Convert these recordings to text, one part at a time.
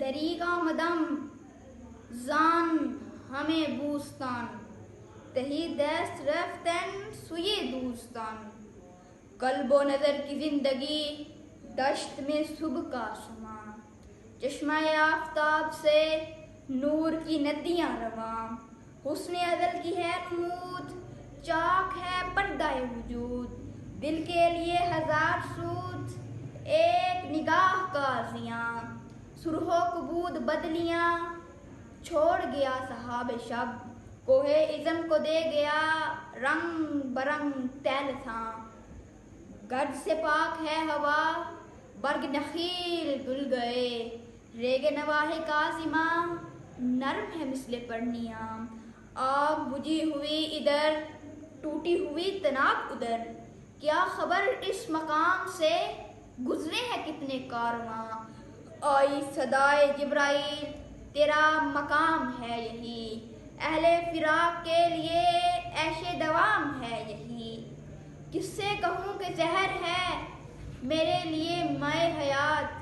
دریغا مدم زان ہمیں بوستان تہی دست رفتن سوئے دوستان قلب و نظر کی زندگی دشت میں صبح کا شمع چشمہ آفتاب سے نور کی ندیاں رواں حسن ازل کی ہے نمود چاک ہے پردہ وجود دل کے لیے ہزار سود ایک نگاہ کا زیاں سرخ و کبود بدلیاں چھوڑ گیا صحاب شب کوہ عزم کو دے گیا رنگ برنگ تیل تھا گرد سے پاک ہے ہوا برگ نخیل گل گئے ریگ نواح کاظمہ نرم ہے مثل پرنیاں آگ بجھی ہوئی ادھر ٹوٹی ہوئی تناب ادھر کیا خبر اس مقام سے گزرے ہیں کتنے کارواں آئی صدائے جبرائیل تیرا مقام ہے یہی اہل فراق کے لیے عیش دوام ہے یہی کس سے کہوں کہ زہر ہے میرے لیے مائے حیات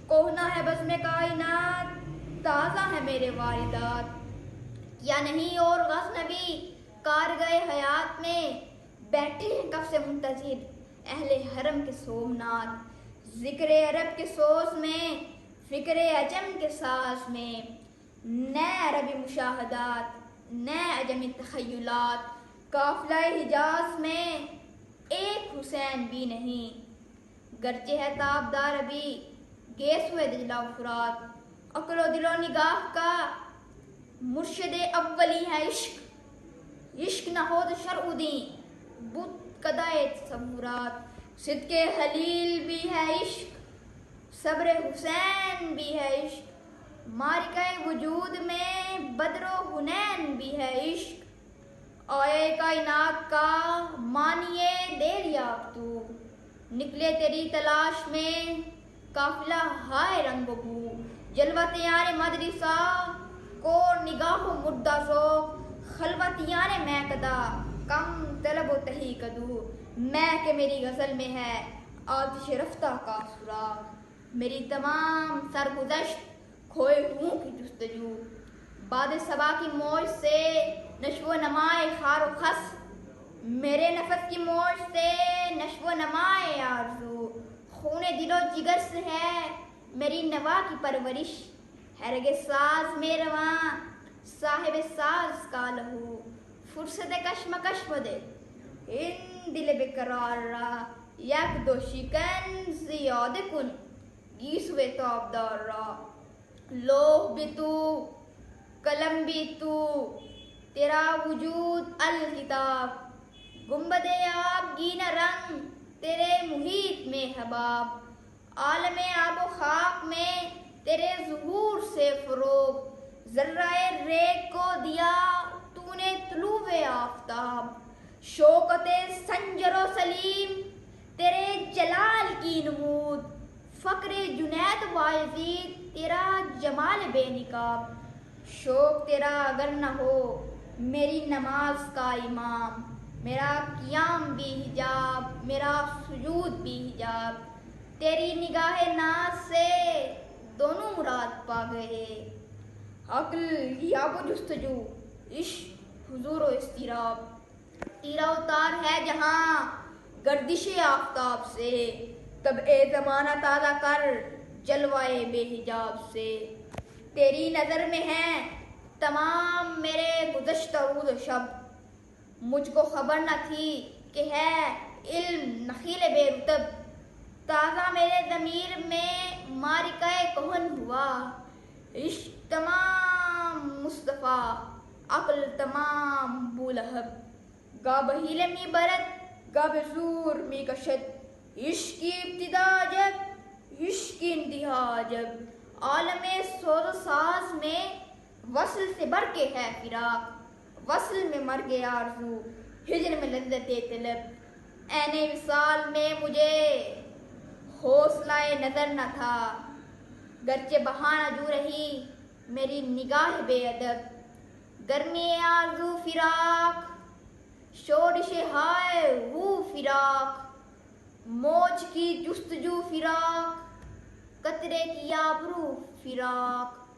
کوہنا ہے بزم کائنات تازہ ہے میرے واردات یا نہیں اور غزنبی کارگئے حیات میں بیٹھے ہیں کب سے منتظر اہل حرم کے سومنات ذکر عرب کے سوز میں فکر عجم کے ساز میں نئے عربی مشاہدات نئے عجمی تخیلات قافلہ حجاز میں ایک حسین بھی نہیں گرچہ ہے تابدار ابھی گیس ہوئے دجلہ و فرات عقل و دل و نگاہ کا مرشد اولی ہے عشق عشق نہ ہو تو شرع دیں بت قدائے تصورات صدق خلیل بھی ہے عشق صبر حسین بھی ہے عشق معرکہ وجود میں بدر و حنین بھی ہے عشق آئے کائنات کا مانیے دیر یاب تو نکلے تیری تلاش میں قافلہ ہائے رنگ و بو جلوتیان مدرسہ کو نگاہ و مردہ ذوق خلوتیان میں کدا کم طلب و تہی کدو میں کہ میری غزل میں ہے آتش رفتہ کا سراغ میری تمام سرگزشت کھوئے ہوں کی جستجو باد صبا کی موج سے نشو و نمائے خار و خس میرے نفس کی موج سے نشو و نمائے آرزو خون دل و جگر سے ہے میری نوا کی پرورش ہے رگ ساز میں رواں صاحب ساز کا لہو فرصت کشمکش بدے ان دل بقرار را یک دو شکن زیاد کن گیسوے تابدار را لوح بھی تو قلم بھی تو تیرا وجود الکتاب گنبد آب گینا رنگ تیرے محیط میں حباب عالم آب و خاک میں تیرے ظہور سے فروغ ذرہ ریگ کو دیا تو نے طلوع آفتاب شوکت سنجر و سلیم تیرے جلال کی نمود فقر جنید وایزید تیرا جمال بے نقاب شوق تیرا اگر نہ ہو میری نماز کا امام میرا قیام بھی حجاب میرا سجود بھی حجاب تیری نگاہ ناز سے دونوں مراد پا گئے عقل یاب و جستجو عشق حضور و اضطراب تیرا اتار ہے جہاں گردش آفتاب سے تب اے زمانہ تازہ کر جلوائے بے حجاب سے تیری نظر میں ہیں تمام میرے گزشتہ روز و شب مجھ کو خبر نہ تھی کہ ہے علم نخیل بے رطب تازہ میرے ضمیر میں معرکہ کہن ہوا عشق تمام مصطفیٰ عقل تمام بولہب گا بہیل می برد گا بزور می کشد عشق کی ابتدا جب عشق کی انتہا جب عالم سوز و ساز میں وصل سے بڑھ کے ہے فراق وصل میں مر گیا آرزو ہجر میں لذت طلب عین وصال میں مجھے حوصلہ نظر نہ تھا گرچہ بہانہ جو رہی میری نگاہ بے ادب گرمی آرزو فراق شورش ہائے وہ فراق موج کی جستجو فراق قطرے کی آبرو فراق